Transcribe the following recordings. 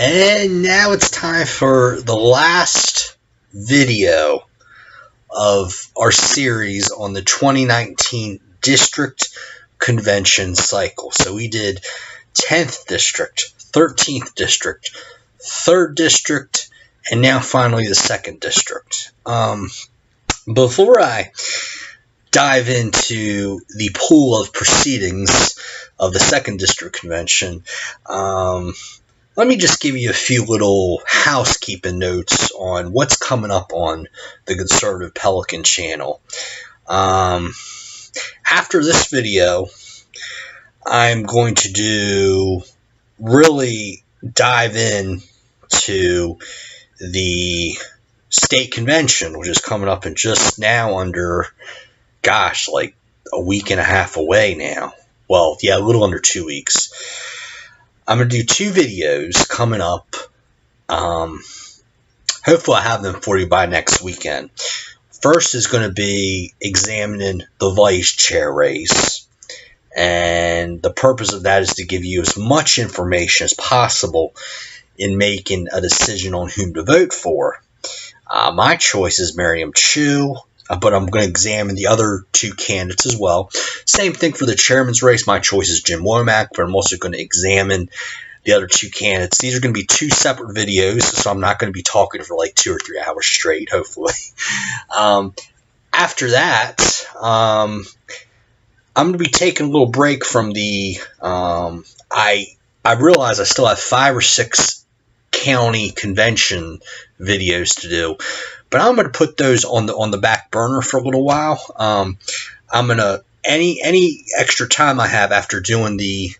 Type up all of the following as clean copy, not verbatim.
And now it's time for the last video of our series on the 2019 District Convention cycle. So we did 10th District, 13th District, 3rd District, and now finally the 2nd District. Before I dive into the pool of proceedings of the 2nd District Convention, let me just give you a few little housekeeping notes on what's coming up on the Conservative Pelican channel. After this video, I'm going to really dive in to the state convention, which is coming up in just now under, like a week and a half away now. Well, yeah, a little under 2 weeks. I'm going to do 2 videos coming up. Hopefully I'll have them for you by next weekend. First is going to be examining the vice chair race. And the purpose of that is to give you as much information as possible in making a decision on whom to vote for. My choice is Miriam Chu, but I'm going to examine the other 2 candidates as well. Same thing for the chairman's race. My choice is Jim Womack, but I'm also going to examine the other 2 candidates. These are going to be 2 separate videos, so I'm not going to be talking for like 2 or 3 hours straight, hopefully. After that, I'm going to be taking a little break from the I realize I still have 5 or 6 county convention videos to do, but I'm going to put those on the back burner for a little while. I'm going to any extra time I have after doing the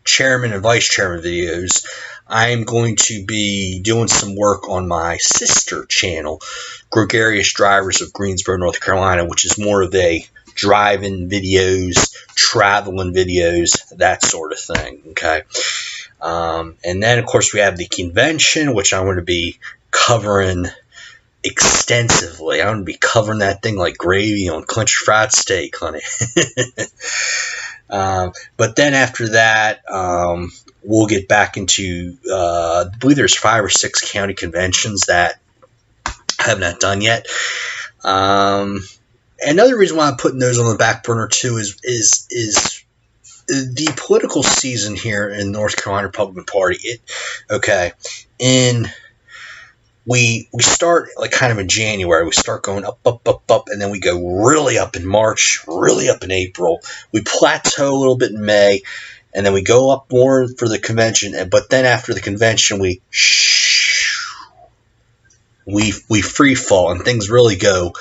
chairman and vice chairman videos, I'm going to be doing some work on my sister channel, Gregarious Drivers of Greensboro, North Carolina, which is more of a driving videos, traveling videos, that sort of thing. Okay. And then, of course, we have the convention, which I'm going to be covering extensively. I'm going to be covering that thing like gravy on country fried steak, honey. But then after that, we'll get back into, I believe there's 5 or 6 county conventions that I have not done yet. Another reason why I'm putting those on the back burner too is the political season here in North Carolina Republican Party. We start like kind of in January. We start going up, and then we go really up in March, really up in April. We plateau a little bit in May, and then we go up more for the convention. But then after the convention, we free fall, and things really go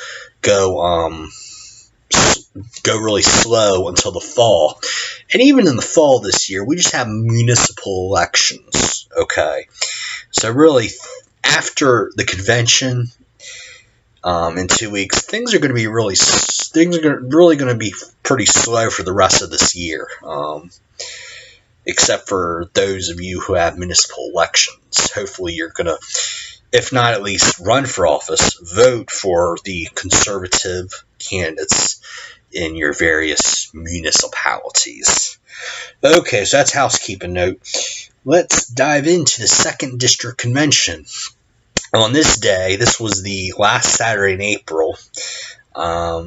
really slow until the fall. And even in the fall this year, we just have municipal elections. Okay, so really, after the convention, in 2 weeks, things are going to be pretty slow for the rest of this year. Except for those of you who have municipal elections. Hopefully you're going to, if not at least run for office, vote for the conservative candidates in your various municipalities. Okay, so that's housekeeping note. Let's dive into the 2nd District Convention. On this day, this was the last Saturday in April, got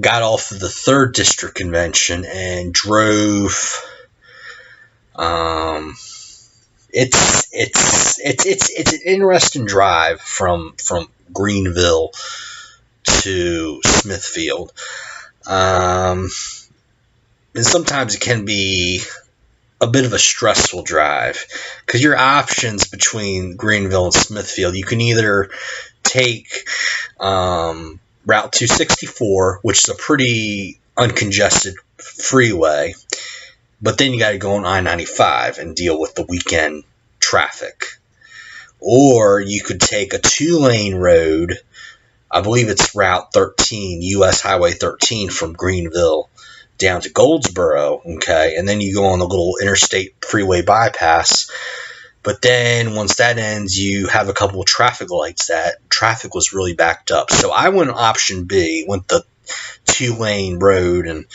off of the 3rd District Convention and drove. It's an interesting drive from Greenville to Smithfield, and sometimes it can be a bit of a stressful drive because your options between Greenville and Smithfield, you can either take Route 264, which is a pretty uncongested freeway, but then you got to go on I-95 and deal with the weekend traffic. Or you could take a 2-lane road, I believe it's Route 13, U.S. Highway 13 from Greenville down to Goldsboro, okay, and then you go on the little interstate freeway bypass. But then once that ends, you have a couple of traffic lights that traffic was really backed up. So I went option B, went the 2-lane road, and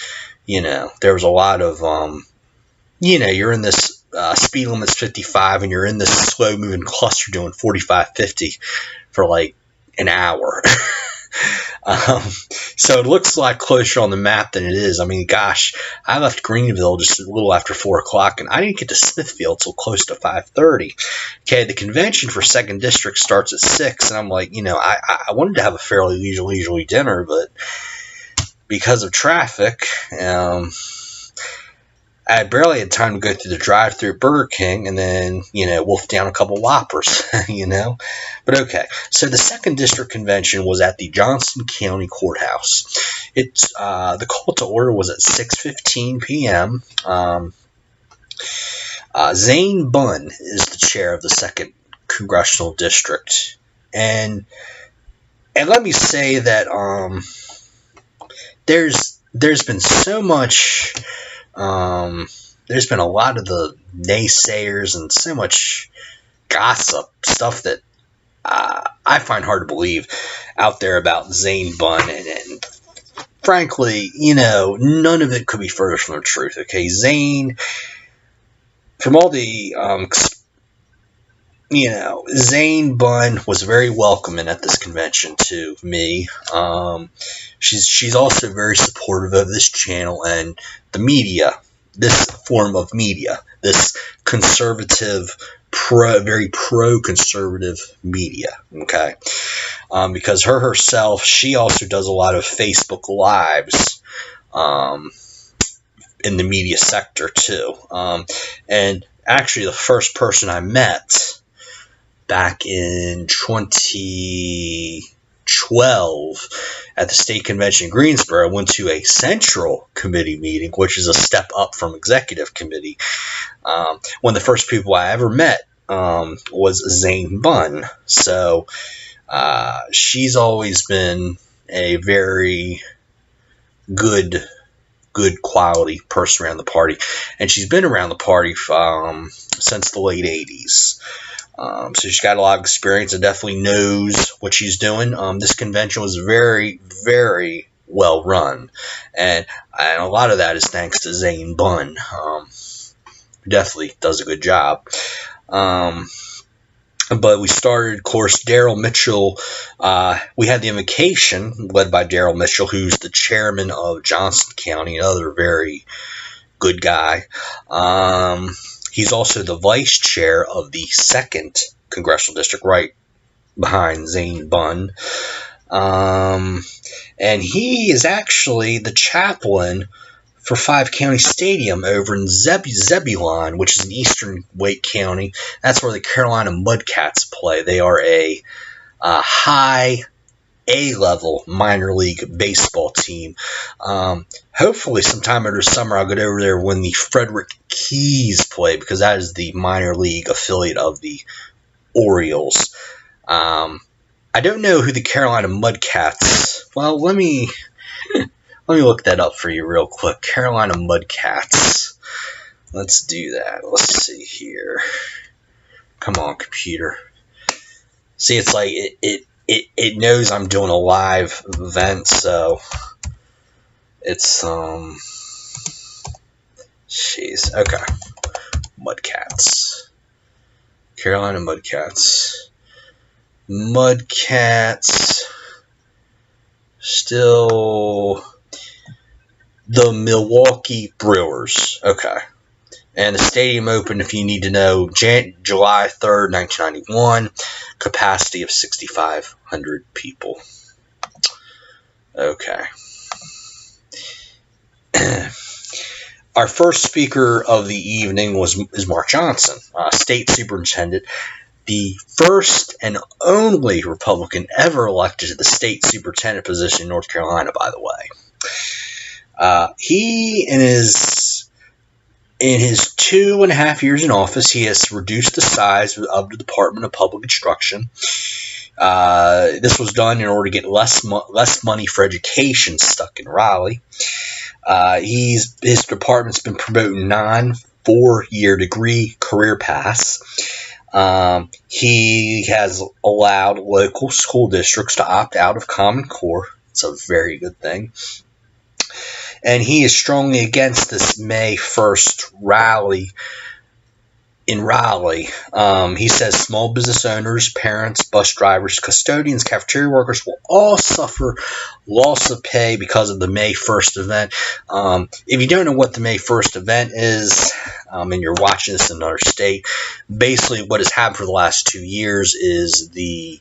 there was a lot of you're in this speed limit's 55, and you're in this slow-moving cluster doing 45, 50 for like an hour. So it looks a lot closer on the map than it is. I mean, gosh, I left Greenville just a little after 4 o'clock, and I didn't get to Smithfield till close to 5:30. Okay, the convention for 2nd District starts at 6, and I'm like, I wanted to have a fairly leisurely dinner, but because of traffic, I barely had time to go through the drive-thru at Burger King and then, wolf down a couple Whoppers, But okay, so the 2nd District Convention was at the Johnston County Courthouse. It's the call to order was at 6:15 p.m. Zane Bunn is the chair of the 2nd Congressional District. And let me say that there's been so much... there's been a lot of the naysayers and so much gossip stuff that I find hard to believe out there about Zane Bunn, and frankly, none of it could be further from the truth. Okay, Zane, from all the Zane Bunn was very welcoming at this convention to me. She's also very supportive of this channel and the media, this form of media, this conservative, very pro-conservative media. Okay, because herself, she also does a lot of Facebook Lives in the media sector too. And actually, the first person I met back in 2012 at the state convention in Greensboro, went to a central committee meeting, which is a step up from executive committee. One of the first people I ever met was Zane Bunn. So she's always been a very good quality person around the party, and she's been around the party since the late 80s. So she's got a lot of experience and definitely knows what she's doing. This convention was very, very well run, and a lot of that is thanks to Zane Bunn, who definitely does a good job. But we started, of course, Daryl Mitchell. We had the invocation led by Daryl Mitchell, who's the chairman of Johnston County, another very good guy. He's also the vice chair of the 2nd Congressional District, right behind Zane Bunn. And he is actually the chaplain for Five County Stadium over in Zebulon, which is in eastern Wake County. That's where the Carolina Mudcats play. They are a high A-level minor league baseball team. Hopefully sometime over summer I'll get over there when the Frederick Keys play, because that is the minor league affiliate of the Orioles. I don't know who the Carolina Mudcats... Well, let me look that up for you real quick. Carolina Mudcats. Let's do that. Let's see here. Come on, computer. See, it's like it knows I'm doing a live event, so it's jeez. Okay. Mudcats. Carolina Mudcats. Mudcats. Still the Milwaukee Brewers. Okay. And the stadium opened, if you need to know, July 3rd, 1991. Capacity of 6,500 people. Okay. Our first speaker of the evening is Mark Johnson, state superintendent, the first and only Republican ever elected to the state superintendent position in North Carolina, by the way. He, in his 2.5 years in office, he has reduced the size of the Department of Public Instruction. This was done in order to get less money for education stuck in Raleigh. His department's been promoting 9 4-year degree career paths. He has allowed local school districts to opt out of Common Core. It's a very good thing. And he is strongly against this May 1st Raleigh in Raleigh. He says small business owners, parents, bus drivers, custodians, cafeteria workers will all suffer loss of pay because of the May 1st event. If you don't know what the May 1st event is, and you're watching this in another state, basically what has happened for the last 2 years is the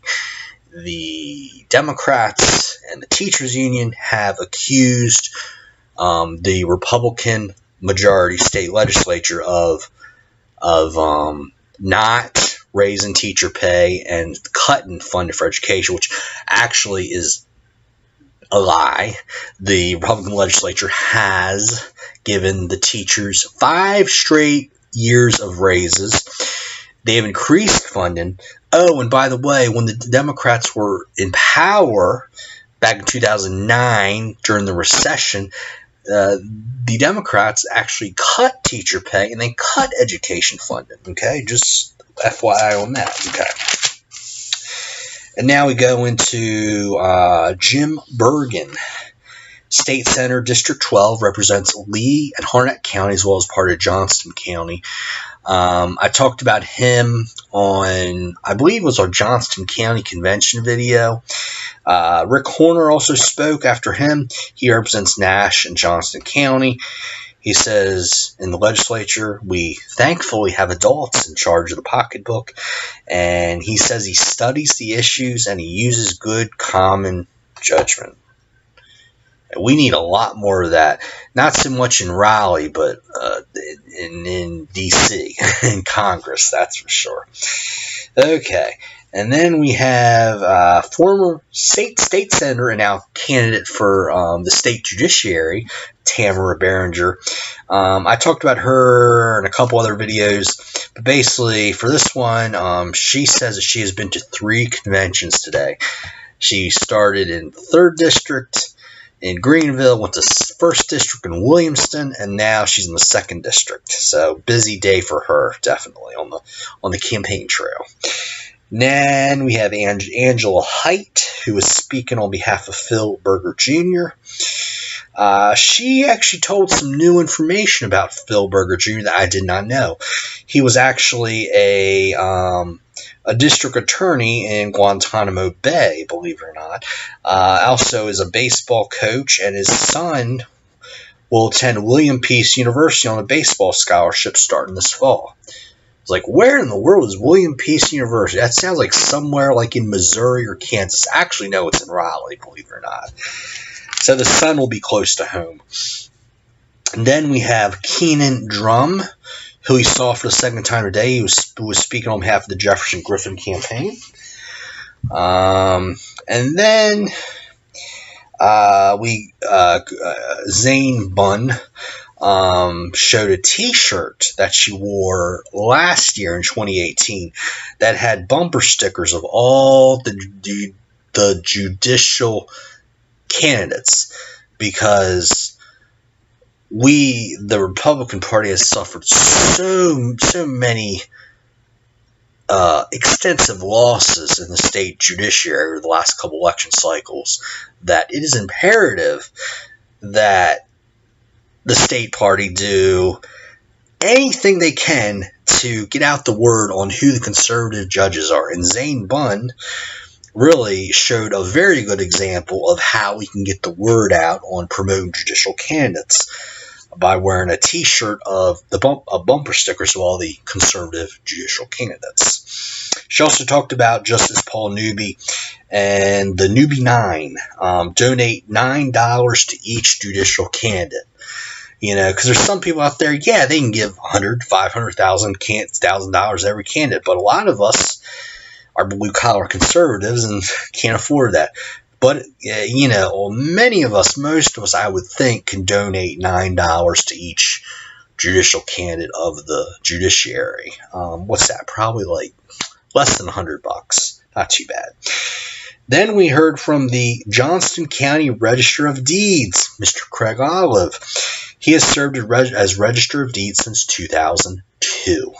Democrats and the teachers union have accused the Republican majority state legislature of not raising teacher pay and cutting funding for education, which actually is a lie. The Republican legislature has given the teachers 5 straight years of raises. They have increased funding. Oh, and by the way, when the Democrats were in power back in 2009 during the recession, the Democrats actually cut teacher pay and they cut education funding. Okay, just FYI on that. Okay. And now we go into Jim Bergen. State Senator, District 12, represents Lee and Harnett County as well as part of Johnston County. I talked about him on, I believe it was our Johnston County Convention video. Rick Horner also spoke after him. He represents Nash and Johnston County. He says, in the legislature, we thankfully have adults in charge of the pocketbook. And he says he studies the issues and he uses good common judgment. We need a lot more of that. Not so much in Raleigh, but in D.C., in Congress, that's for sure. Okay. And then we have former state senator and now candidate for the state judiciary, Tamara Berenger. I talked about her in a couple other videos, but basically for this one, she says that she has been to 3 conventions today. She started in 3rd District in Greenville, went to 1st District in Williamston, and now she's in the 2nd District. So busy day for her, definitely on the campaign trail. Then we have Angela Height, who is speaking on behalf of Phil Berger Jr. She actually told some new information about Phil Berger Jr. that I did not know. He was actually a district attorney in Guantanamo Bay, believe it or not. Also is a baseball coach, and his son will attend William Peace University on a baseball scholarship starting this fall. It's like, where in the world is William Peace University? That sounds like somewhere like in Missouri or Kansas. Actually, no, it's in Raleigh, believe it or not. So the son will be close to home. And then we have Keenan Drum, who he saw for the second time today. He was speaking on behalf of the Jefferson Griffin campaign. And then Zane Bunn showed a T-shirt that she wore last year in 2018 that had bumper stickers of all the judicial candidates, because the Republican Party has suffered so many extensive losses in the state judiciary over the last couple election cycles that it is imperative that the state party do anything they can to get out the word on who the conservative judges are. And Zane Bunn really showed a very good example of how we can get the word out on promoting judicial candidates by wearing a T-shirt of a bumper stickers of all the conservative judicial candidates. She also talked about Justice Paul Newby and the Newby 9. Donate $9 to each judicial candidate. You know, because there's some people out there, yeah, they can give $100,000, $500,000, $1,000 every candidate, but a lot of us are blue-collar conservatives and can't afford that. But, you know, many of us, most of us, I would think, can donate $9 to each judicial candidate of the judiciary. What's that? Probably like less than $100. Not too bad. Then we heard from the Johnston County Register of Deeds, Mr. Craig Olive. He has served as Register of Deeds since 2002.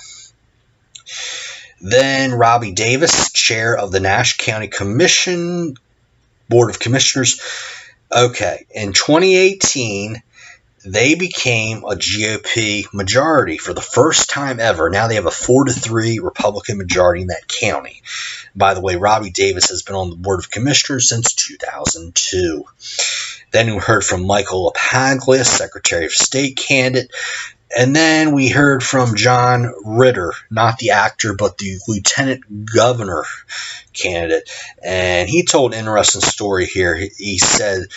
Then Robbie Davis, chair of the Nash County Board of Commissioners. Okay, in 2018, they became a GOP majority for the first time ever. Now they have a 4-3 Republican majority in that county. By the way, Robbie Davis has been on the Board of Commissioners since 2002. Then we heard from Michael LaPaglia, Secretary of State candidate. And then we heard from John Ritter, not the actor, but the lieutenant governor candidate. And he told an interesting story here. He said,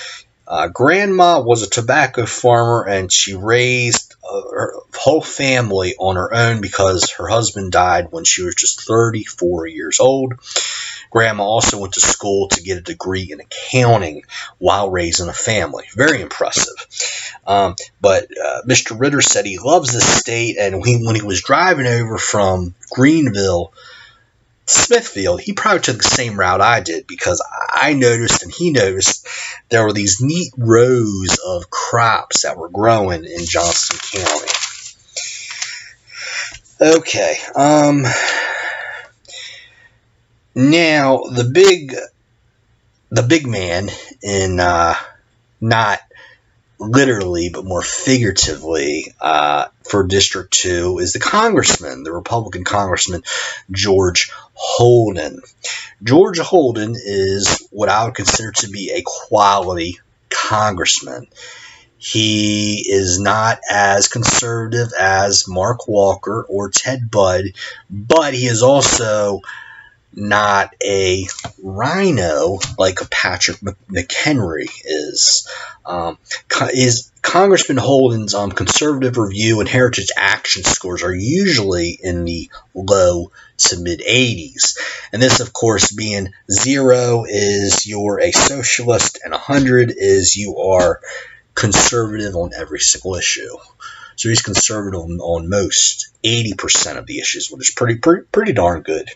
Grandma was a tobacco farmer, and she raised her whole family on her own because her husband died when she was just 34 years old. Grandma also went to school to get a degree in accounting while raising a family. Very impressive. But Mr. Ritter said he loves this state, and when he was driving over from Greenville to Smithfield, he probably took the same route I did, because I noticed and he noticed there were these neat rows of crops that were growing in Johnston County. Okay. Now the big man in not literally but more figuratively for District 2 is the Republican Congressman George Holden. George Holden is what I would consider to be a quality congressman. He is not as conservative as Mark Walker or Ted Budd, but he is also not a rhino like a Patrick McHenry is. Congressman Holden's conservative review and heritage action scores are usually in the low to mid 80s. And this, of course, being 0 is you're a socialist and 100 is you are conservative on every single issue. So he's conservative on most, 80% of the issues, which is pretty darn good.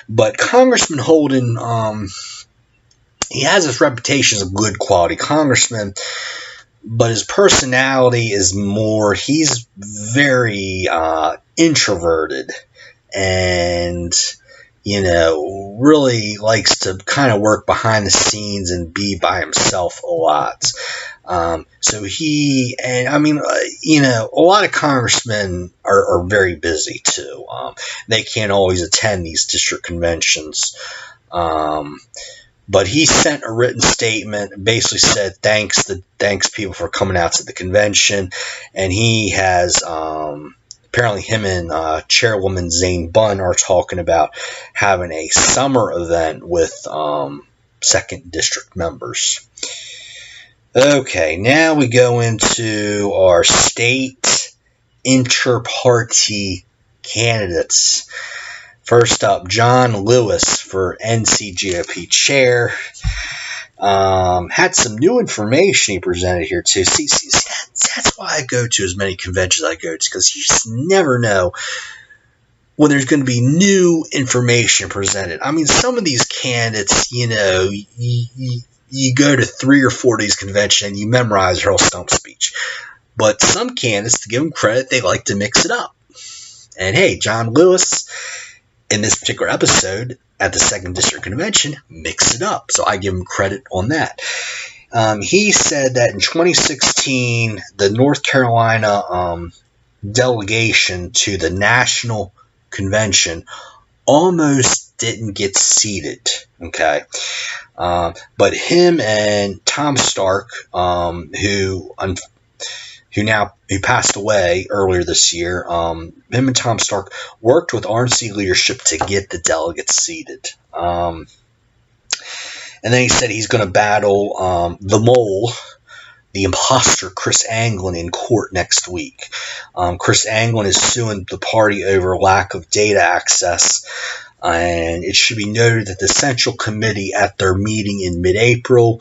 But Congressman Holden, he has this reputation as a good quality congressman, but his personality is more, he's very introverted and, really likes to kind of work behind the scenes and be by himself a lot. A lot of congressmen are very busy too. They can't always attend these district conventions. But he sent a written statement, basically said thanks people for coming out to the convention, and he has apparently him and Chairwoman Zane Bunn are talking about having a summer event with 2nd District members. Okay, now we go into our state inter-party candidates. First up, John Lewis for NCGOP chair. Had some new information he presented here too. See, that's why I go to as many conventions I go to, because you just never know when there's going to be new information presented. I mean, some of these candidates, you go to 3 or 4 days convention and you memorize their whole stump speech. But some candidates, to give them credit, they like to mix it up. And hey, John Lewis, in this particular episode at the 2nd District Convention, mixed it up. So I give him credit on that. He said that in 2016, the North Carolina delegation to the National Convention almost didn't get seated. Okay. But him and Tom Stark, who passed away earlier this year, him and Tom Stark worked with RNC leadership to get the delegates seated. And then he said he's going to battle the mole, the imposter Chris Anglin, in court next week. Chris Anglin is suing the party over lack of data access. And it should be noted that the Central Committee at their meeting in mid-April,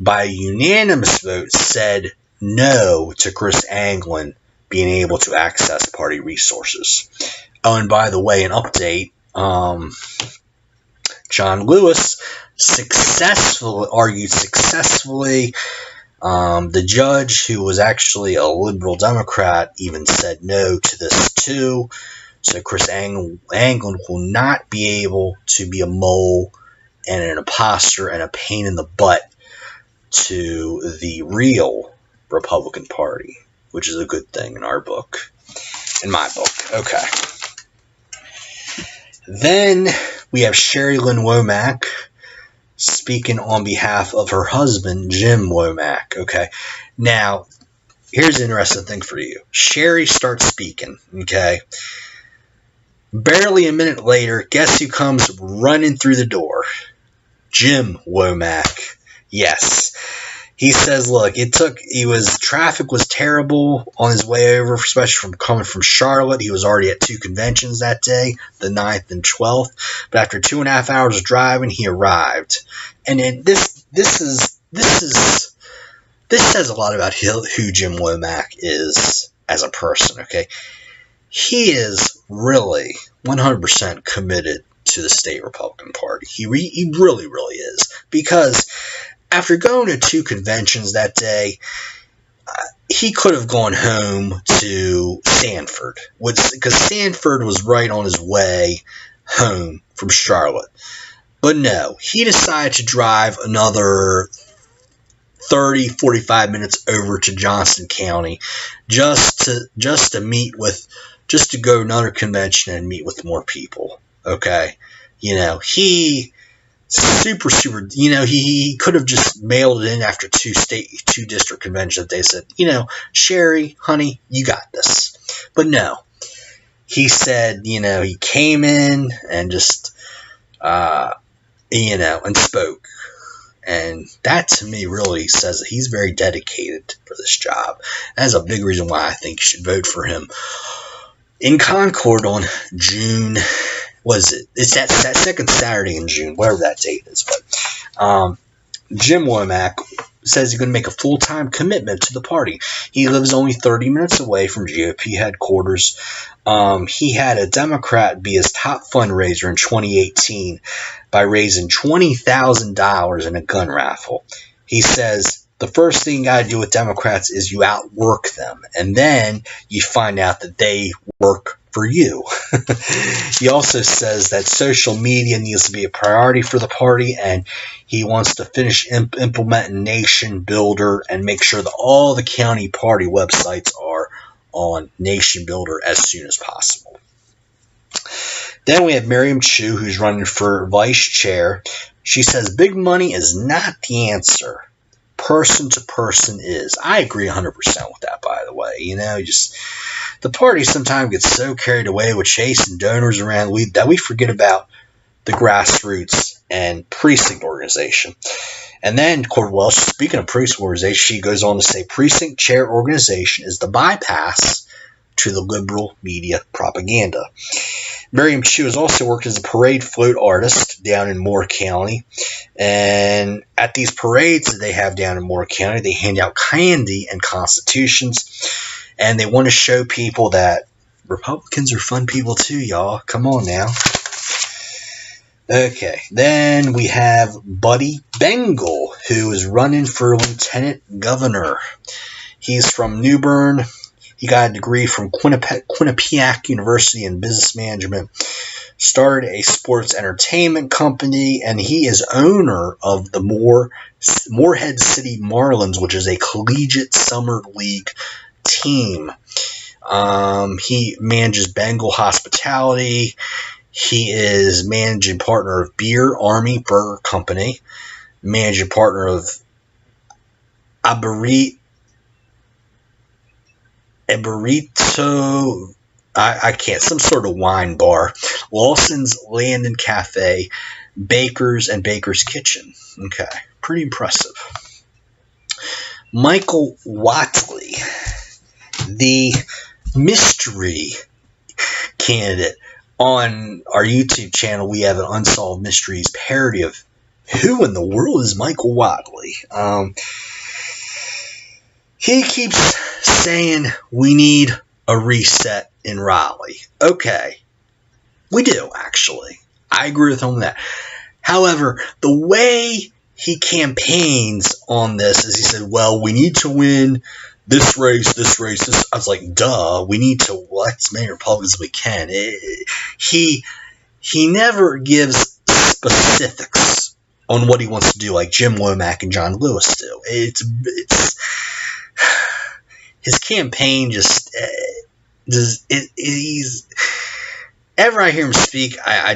by a unanimous vote, said no to Chris Anglin being able to access party resources. Oh, and by the way, an update, John Lewis argued successfully. The judge, who was actually a liberal Democrat, even said no to this too. So Chris Anglin will not be able to be a mole and an imposter and a pain in the butt to the real Republican Party, which is a good thing in our book, in my book. Okay. Then we have Sherry Lynn Womack speaking on behalf of her husband, Jim Womack. Okay. Now, here's an interesting thing for you. Sherry starts speaking. Okay. Barely a minute later, guess who comes running through the door? Jim Womack. Yes. He says, look, traffic was terrible on his way over, especially from coming from Charlotte. He was already at 2 conventions that day, the 9th and 12th. But after 2.5 hours of driving, he arrived. And this says a lot about who Jim Womack is as a person, okay? He is really 100% committed to the state Republican Party. He really, really is. Because after going to 2 conventions that day, he could have gone home to Sanford, because Sanford was right on his way home from Charlotte. But no, he decided to drive another 30, 45 minutes over to Johnston County just to go to another convention and meet with more people. Okay, he he could have just mailed it in after 2 district conventions. They said, Sherry, honey, you got this. But no, he said, he came in and just, and spoke. And that to me really says that he's very dedicated for this job. That's a big reason why I think you should vote for him. In Concord on June, it's that second Saturday in June, whatever that date is. But Jim Womack says he's going to make a full-time commitment to the party. He lives only 30 minutes away from GOP headquarters. He had a Democrat be his top fundraiser in 2018 by raising $20,000 in a gun raffle. He says, the first thing you got to do with Democrats is you outwork them, and then you find out that they work for you. He also says that social media needs to be a priority for the party, and he wants to finish implementing Nation Builder and make sure that all the county party websites are on Nation Builder as soon as possible. Then we have Miriam Chu, who's running for vice chair. She says big money is not the answer. Person to person is. I agree 100% with that, by the way. The party sometimes gets so carried away with chasing donors around that we forget about the grassroots and precinct organization. And then Cordell Welsh, speaking of precinct organization, she goes on to say precinct chair organization is the bypass to the liberal media propaganda. Miriam Chu has also worked as a parade float artist down in Moore County. And at these parades that they have down in Moore County, they hand out candy and constitutions. And they want to show people that Republicans are fun people too, y'all. Come on now. Okay, then we have Buddy Bengal, who is running for lieutenant governor. He's from New Bern. He got a degree from Quinnipiac University in business management, started a sports entertainment company, and he is owner of the Morehead City Marlins, which is a collegiate summer league team. He manages Bengal Hospitality. He is managing partner of Beer Army Burger Company, managing partner of Aburrito, some sort of wine bar, Lawson's Land and Cafe, Baker's and Baker's Kitchen. Okay, pretty impressive. Michael Whatley, the mystery candidate. On our YouTube channel, we have an Unsolved Mysteries parody of who in the world is Michael Whatley. He keeps saying we need a reset in Raleigh. Okay, we do, actually. I agree with him on that. However, the way he campaigns on this is he said, well, we need to win this race. I was like, duh, we need to elect as many Republicans as we can. He never gives specifics on what he wants to do, like Jim Womack and John Lewis do. his campaign just he's ever I hear him speak, I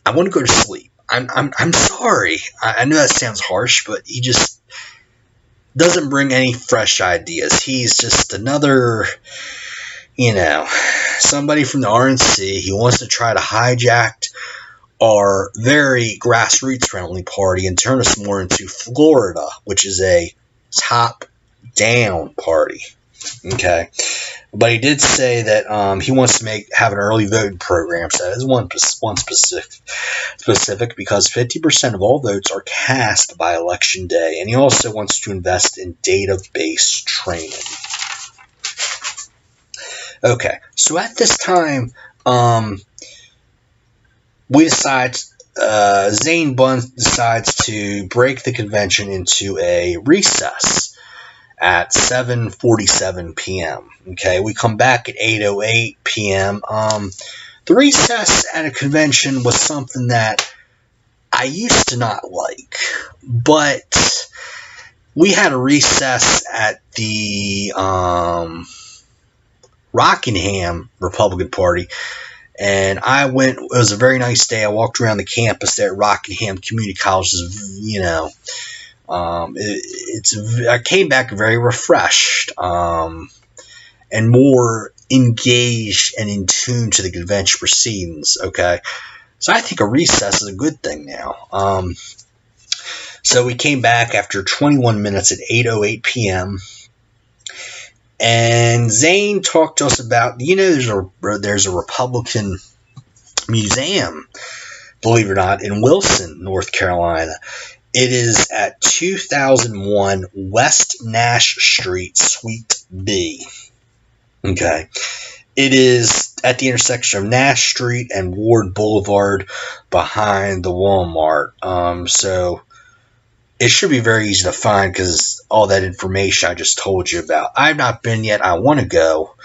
want to go to sleep. I'm sorry. I know that sounds harsh, but he just doesn't bring any fresh ideas. He's just another, somebody from the RNC. He wants to try to hijack our very grassroots friendly party and turn us more into Florida, which is a top-down party. Okay. But he did say that he wants to have an early voting program. So that is one specific because 50% of all votes are cast by election day. And he also wants to invest in database training. Okay. So at this time, we decide, Zane Bunn decides to break the convention into a recess at 7:47 p.m. Okay, we come back at 8:08 p.m. The recess at a convention was something that I used to not like, but we had a recess at the Rockingham Republican Party, and I went. It was a very nice day. I walked around the campus there at Rockingham Community College. I came back very refreshed and more engaged and in tune to the convention proceedings. Okay, so I think a recess is a good thing now. So we came back after 21 minutes at 8:08 p.m. And Zane talked to us about, there's a Republican museum, believe it or not, in Wilson, North Carolina. It is at 2001 West Nash Street, Suite B. Okay. It is at the intersection of Nash Street and Ward Boulevard behind the Walmart. So it should be very easy to find because all that information I just told you about. I've not been yet. I want to go.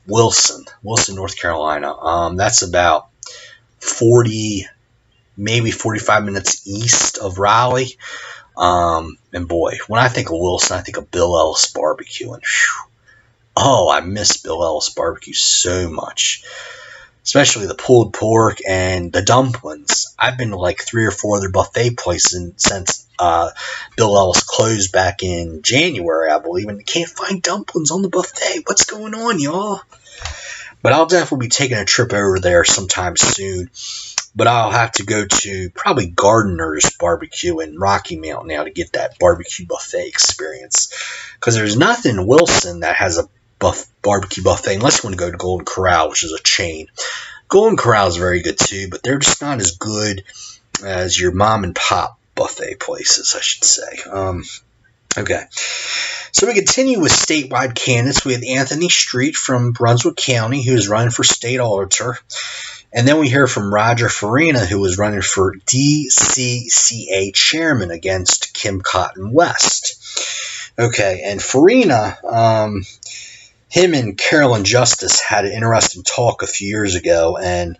Wilson, North Carolina. That's about 45 minutes east of Raleigh. And boy, when I think of Wilson, I think of Bill Ellis barbecue. And I miss Bill Ellis barbecue so much. Especially the pulled pork and the dumplings. I've been to like 3 or 4 other buffet places since Bill Ellis closed back in January, I believe, and can't find dumplings on the buffet. What's going on, y'all? But I'll definitely be taking a trip over there sometime soon. But I'll have to go to probably Gardner's Barbecue in Rocky Mount now to get that barbecue buffet experience. Because there's nothing in Wilson that has a barbecue buffet unless you want to go to Golden Corral, which is a chain. Golden Corral is very good too, but they're just not as good as your mom and pop buffet places, I should say. Okay. So we continue with statewide candidates. We have Anthony Street from Brunswick County, who is running for state auditor. And then we hear from Roger Farina, who was running for DCCA chairman against Kim Cotton West. Okay, and Farina, him and Carolyn Justice had an interesting talk a few years ago, and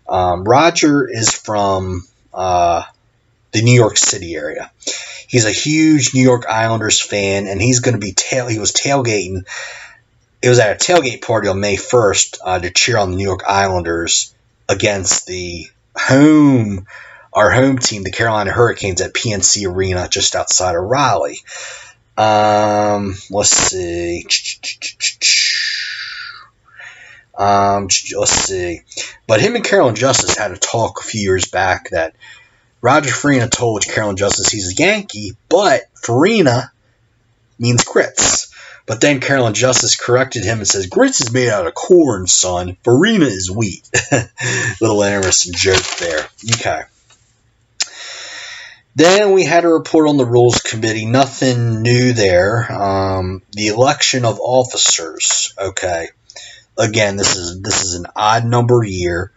Roger is from the New York City area. He's a huge New York Islanders fan, and he's going to be he was tailgating. It was at a tailgate party on May 1st to cheer on the New York Islanders against our home team, the Carolina Hurricanes, at PNC Arena just outside of Raleigh. Let's see. But him and Carolyn Justice had a talk a few years back that Roger Farina told Carolyn Justice he's a Yankee, but Farina means grits. But then Carolyn Justice corrected him and says, grits is made out of corn, son. Farina is wheat. Little interesting joke there. Okay. Then we had a report on the Rules Committee. Nothing new there. The election of officers. Okay. Again, this is an odd number year.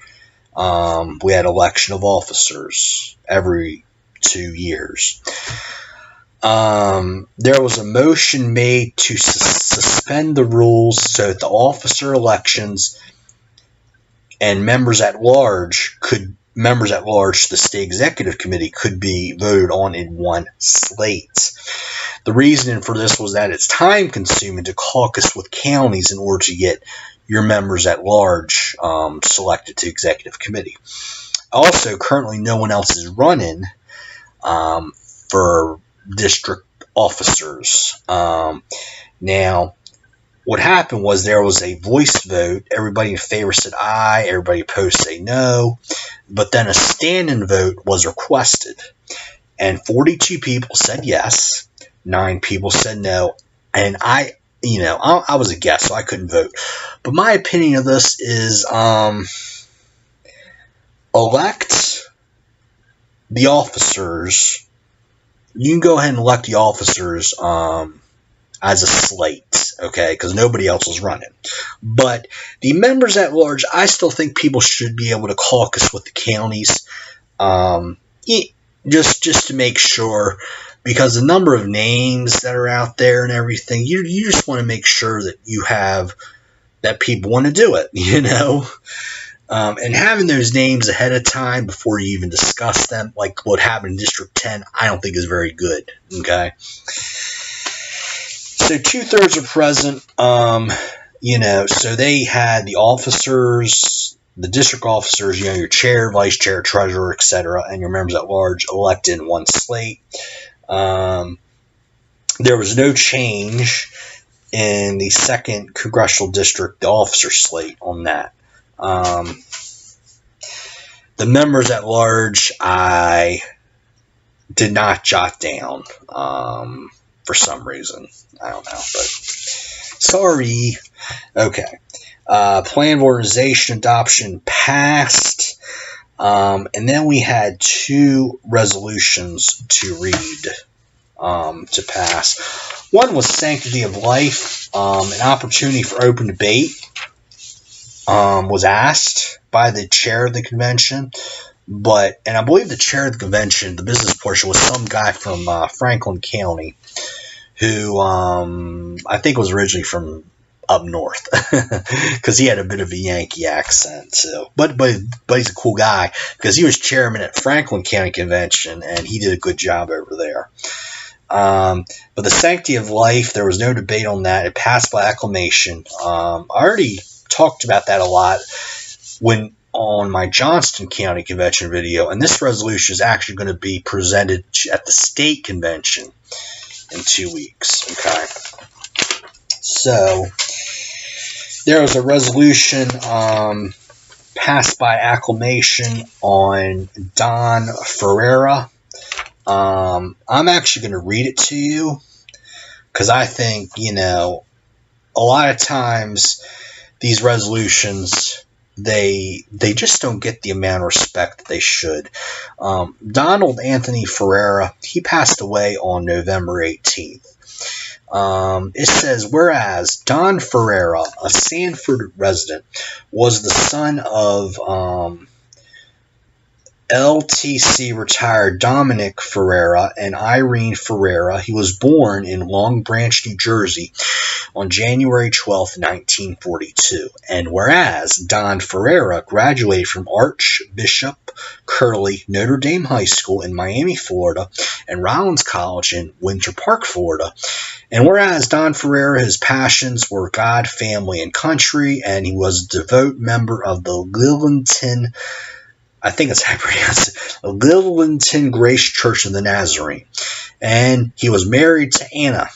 We had election of officers every 2 years. There was a motion made to suspend the rules so that the officer elections and members at large, the state executive committee, could be voted on in one slate. The reason for this was that it's time consuming to caucus with counties in order to get your members at large selected to executive committee. Also, currently no one else is running for district officers. Now, what happened was there was a voice vote. Everybody in favor said aye. Everybody opposed say no. But then a stand-in vote was requested. And 42 people said yes. 9 people said no. And I was a guest, so I couldn't vote. But my opinion of this is elect the officers. You can go ahead and elect the officers as a slate, okay, because nobody else was running. But the members at large, I still think people should be able to caucus with the counties, just to make sure, because the number of names that are out there and everything, you just want to make sure that you have, that people want to do it, and having those names ahead of time before you even discuss them, like what happened in District 10, I don't think is very good, okay? So 2/3 are present, so they had the officers, the district officers, your chair, vice chair, treasurer, etc., and your members at large elected in one slate. There was no change in the 2nd Congressional District, the officer slate on that. The members at large, I did not jot down for some reason. I don't know, but sorry. Okay. Plan of organization adoption passed. And then we had 2 resolutions to read to pass. One was sanctity of life. An opportunity for open debate was asked by the chair of the convention. And I believe the chair of the convention, the business portion, was some guy from Franklin County who I think was originally from up north because he had a bit of a Yankee accent. So, but he's a cool guy because he was chairman at Franklin County Convention and he did a good job over there. But the sanctity of life, there was no debate on that. It passed by acclamation. I already talked about that a lot on my Johnston County Convention video, and this resolution is actually going to be presented at the state convention in 2 weeks. Okay, so there was a resolution passed by acclamation on Don Ferreira. I'm actually going to read it to you because I think, a lot of times these resolutions, they just don't get the amount of respect that they should. Donald Anthony Ferreira, he passed away on November 18th. It says, whereas Don Ferreira, a Sanford resident, was the son of LTC retired Dominic Ferreira and Irene Ferreira. He was born in Long Branch, New Jersey on January 12, 1942. And whereas Don Ferreira graduated from Archbishop Curley Notre Dame High School in Miami, Florida, and Rollins College in Winter Park, Florida. And whereas Don Ferreira, his passions were God, family, and country, and he was a devout member of the Lillington, I think it's how I pronounce it, Lillington Grace Church of the Nazarene. And he was married to Anna.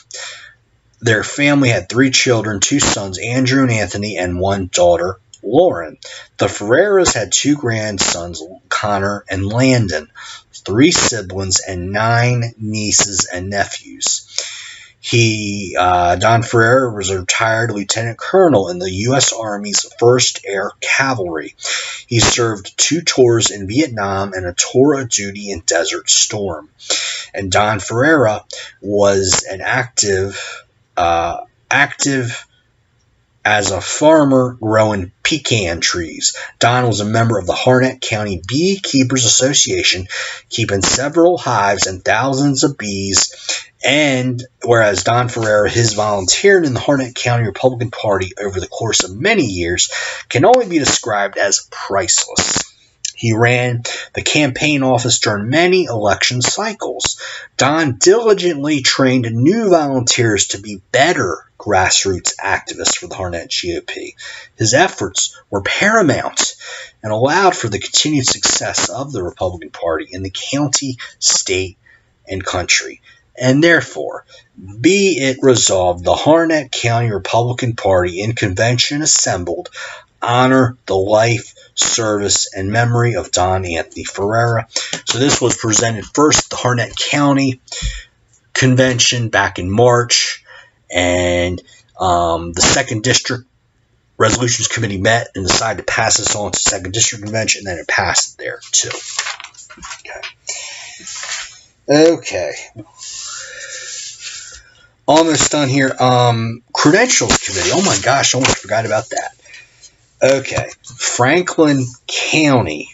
Their family had 3 children, 2 sons, Andrew and Anthony, and 1 daughter, Lauren. The Ferreiras had 2 grandsons, Connor and Landon, 3 siblings, and 9 nieces and nephews. Don Ferreira was a retired lieutenant colonel in the U.S. Army's 1st Air Cavalry. He served 2 tours in Vietnam and a tour of duty in Desert Storm. And Don Ferreira was an active as a farmer growing pecan trees. Don was a member of the Harnett County Beekeepers Association, keeping several hives and thousands of bees. And whereas Don Ferreira, his volunteering in the Harnett County Republican Party over the course of many years, can only be described as priceless. He ran the campaign office during many election cycles. Don diligently trained new volunteers to be better grassroots activists for the Harnett GOP. His efforts were paramount and allowed for the continued success of the Republican Party in the county, state, and country. And therefore, be it resolved, the Harnett County Republican Party in convention assembled honor the life, service, and memory of Don Anthony Ferreira. So this was presented first at the Harnett County Convention back in March, and the 2nd District Resolutions Committee met and decided to pass this on to 2nd District Convention, and then it passed there too. Okay. Almost done here. Credentials Committee. Oh my gosh, I almost forgot about that. Okay. Franklin County.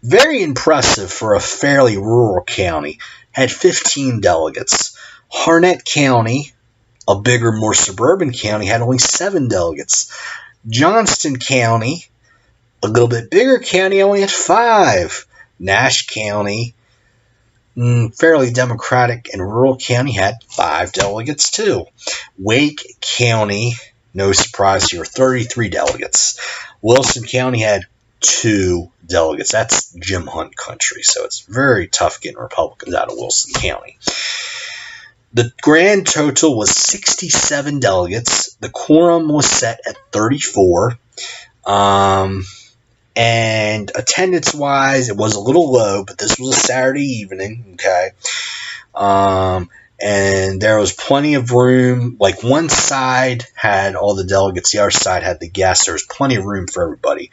Very impressive for a fairly rural county. Had 15 delegates. Harnett County, a bigger, more suburban county, had only 7 delegates. Johnston County, a little bit bigger county, only had 5. Nash County, fairly democratic and rural county, had 5 delegates too. Wake County, no surprise here, 33 delegates. Wilson County had 2 delegates. That's Jim Hunt country, so it's very tough getting Republicans out of Wilson County. The grand total was 67 delegates. The quorum was set at 34. And attendance-wise, it was a little low, but this was a Saturday evening, okay? And there was plenty of room. Like, one side had all the delegates, the other side had the guests. There was plenty of room for everybody.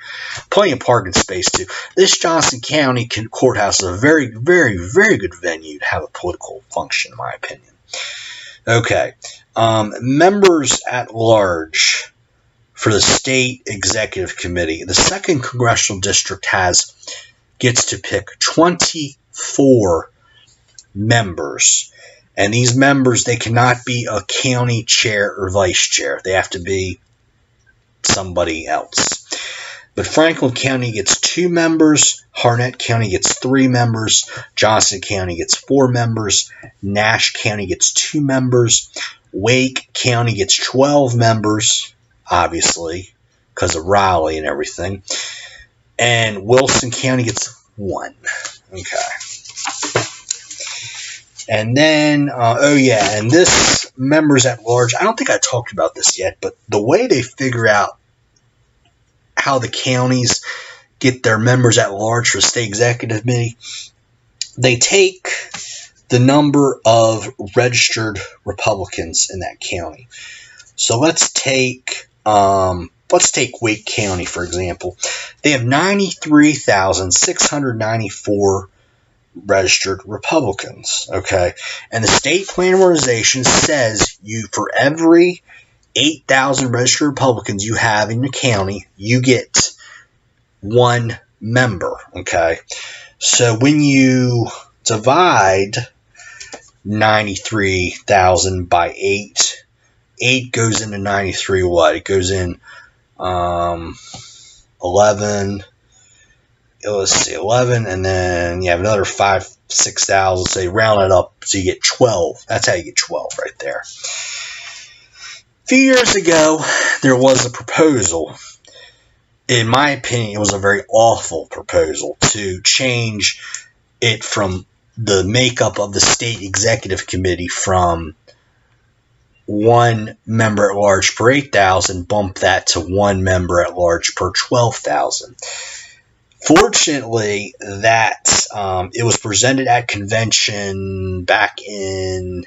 Plenty of parking space, too. This Johnston County courthouse is a very, very, very good venue to have a political function, in my opinion. Okay. Members at large for the State Executive Committee. The 2nd Congressional District gets to pick 24 members. And these members, they cannot be a county chair or vice chair. They have to be somebody else. But Franklin County gets 2 members. Harnett County gets 3 members. Johnston County gets 4 members. Nash County gets 2 members. Wake County gets 12 members, obviously, because of Raleigh and everything. And Wilson County gets 1. Okay. And then, and this members at large, I don't think I talked about this yet, but the way they figure out how the counties get their members at large for the State Executive Committee, they take the number of registered Republicans in that county. So let's take Wake County, for example. They have 93,694 registered Republicans, okay? And the state plan organization says for every 8,000 registered Republicans you have in your county, you get 1 member, okay? So when you divide 93,000 by 8, 8 goes into 93 what? It goes in 11. Let's see, 11, and then you have another 5,000, 6,000. So you round it up, so you get 12. That's how you get 12 right there. A few years ago, there was a proposal. In my opinion, it was a very awful proposal to change it from the makeup of the State Executive Committee from 1 member at large per 8,000, bump that to 1 member at large per 12,000. Fortunately, that it was presented at convention back in,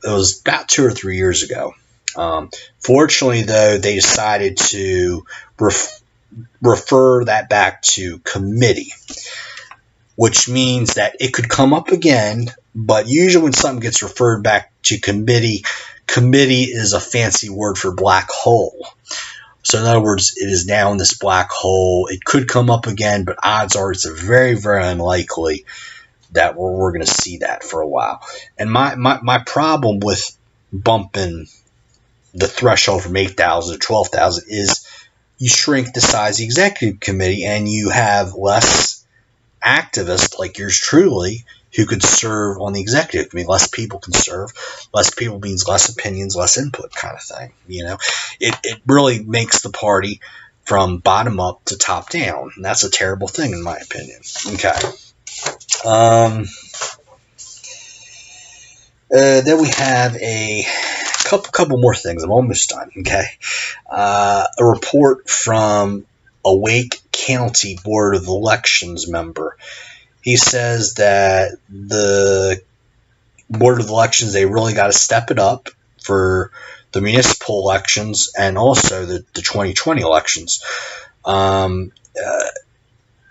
it was about 2 or 3 years ago. Fortunately, though, they decided to refer that back to committee, which means that it could come up again, but usually when something gets referred back to committee, committee is a fancy word for black hole. So in other words, it is now in this black hole. It could come up again, but odds are it's very, very unlikely that we're going to see that for a while. And my problem with bumping the threshold from 8,000 to 12,000 is you shrink the size of the executive committee and you have less activists like yours truly who could serve on the executive committee. Less people can serve. Less people means less opinions, less input kind of thing. It really makes the party from bottom up to top down. And that's a terrible thing in my opinion. Okay. Then we have a couple more things. I'm almost done. Okay. A report from a Wake County Board of Elections member. He says that the Board of Elections, they really got to step it up for the municipal elections and also the 2020 elections.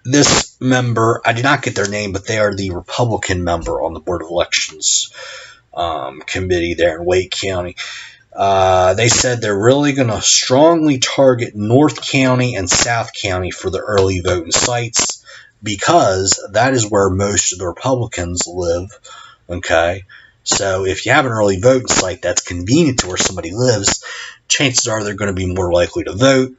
This member, I did not get their name, but they are the Republican member on the Board of Elections committee there in Wake County. They said they're really going to strongly target North County and South County for the early voting sites because that is where most of the Republicans live. Okay, so if you have an early voting site that's convenient to where somebody lives, chances are they're going to be more likely to vote.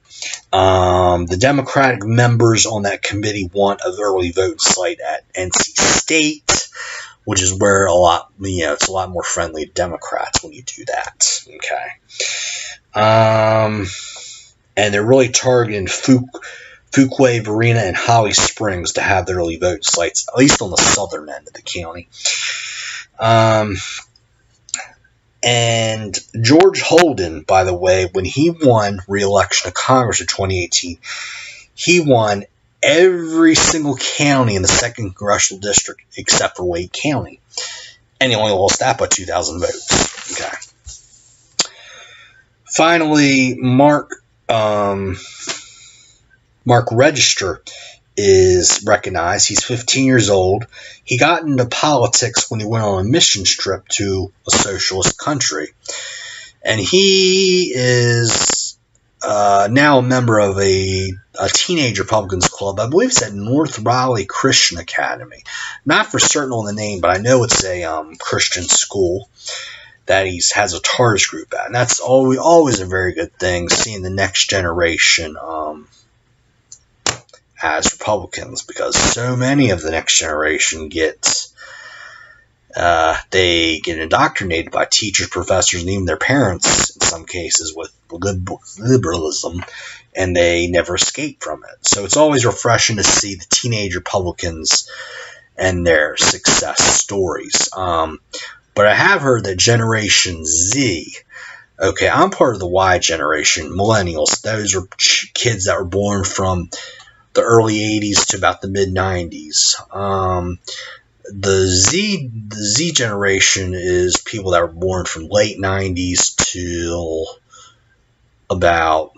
The Democratic members on that committee want an early voting site at NC State, which is where it's a lot more friendly to Democrats when you do that. Okay. And they're really targeting Fuquay, Varina, and Holly Springs to have their early voting sites, at least on the southern end of the county. And George Holden, by the way, when he won re-election to Congress in 2018, he won every single county in the 2nd Congressional District except for Wake County. And he only lost that by 2,000 votes. Okay. Finally, Mark Register is recognized. He's 15 years old. He got into politics when he went on a mission trip to a socialist country. And he is now a member of a teenage Republicans club. I believe it's at North Raleigh Christian Academy. Not for certain on the name, but I know it's a Christian school that he has a TARS group at. And that's always a very good thing, seeing the next generation as Republicans, because so many of the next generation get indoctrinated by teachers, professors, and even their parents in some cases with liberalism, and they never escape from it. So it's always refreshing to see the teenage Republicans and their success stories. But I have heard that Generation Z, okay, I'm part of the Y generation, millennials. Those are kids that were born from the early 80s to about the mid 90s. The Z generation is people that were born from late 90s till about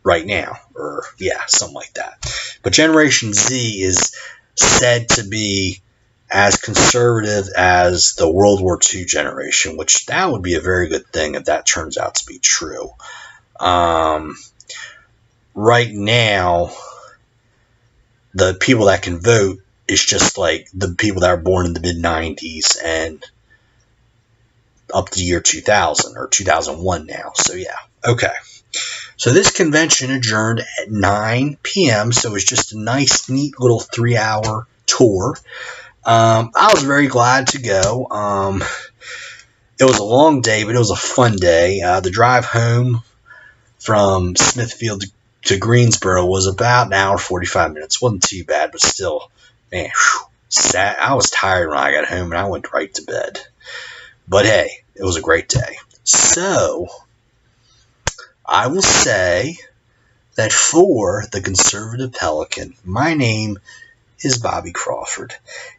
right now, or something like that. But Generation Z is said to be as conservative as the World War II generation, which that would be a very good thing if that turns out to be true. Right now, the people that can vote is just like the people that were born in the mid-90s and up to the year 2000 or 2001 now. So, okay. So this convention adjourned at 9 p.m., so it was just a nice, neat little 3-hour tour. I was very glad to go. It was a long day, but it was a fun day. The drive home from Smithfield to Greensboro was about an hour 45 minutes. Wasn't too bad, but still, man, I was tired when I got home, and I went right to bed. But hey, it was a great day. So I will say that for the Conservative Pelican, my name is Bobby Crawford.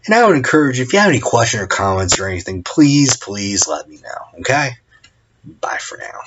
And I would encourage you, if you have any questions or comments or anything, please let me know. Okay? Bye for now.